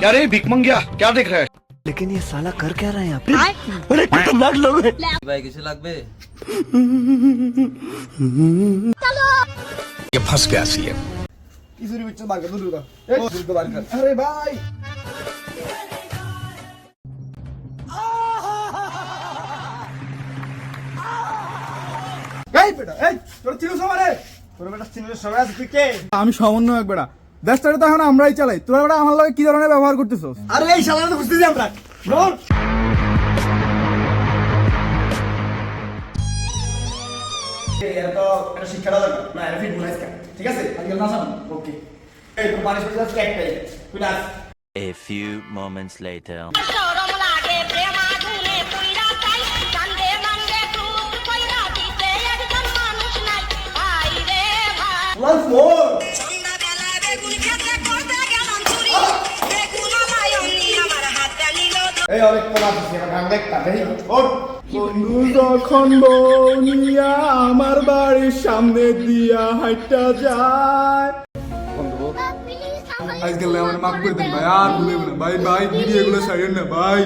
क्या रे भिख मंगिया, क्या देख रहा है? लेकिन ये साला कर क्या रहा है यहाँ पे? अरे खतरनाक लोग हैं। ভাই কিছু লাগবে? ये फंस गया सी है। কিছুর বিচ্ছ বার কর দুটো এই দুটো বার কর আরে ভাই এই বেটা এই তোর চিনো সবারে তোর বেটা চিনোর সবাই আছে তুই কে আমি সমন্বয় এক বেটা দেশটাকে তো এখন আমরাই চালাই তোরা বেটা আমার লগে কি ধরনের ব্যবহার করতেছস? আরে এই শালা তো বুঝতেছি আমরা বল এর তো একটা শিক্ষাটা দরকার না এর ফিট বুনাইস কা ঠিক আছে আজকাল না জানো ওকে এই তো পানিশ পড়ে যাচ্ছে একটাই তুই নাচ A few moments later. শরম লাগে প্রেমাগুনে পুইরা চাই কান্দে মান্দে ক্রুদ কইরা দিতে একজন মানুষ নাই ভাই রে ভাই ওয়ান্স মোর সন্ধ্যাবেলা বেগুন খেতে করতে গেলাম চুরি বেগুন আমায় অমনি আমার হাতটা নিল এই অনেক কোলা আছে গান দেখতা দেই ওঠ বন্ধু যখন বউনিয়া আমার বাড়ির সামনে দিয়া হাইটা যায় আজকাল আমার মাফ করে দেন ভাই আর ভুলে না ভাই ভাই ভিডিও এগুলো ছাড়েন না ভাই।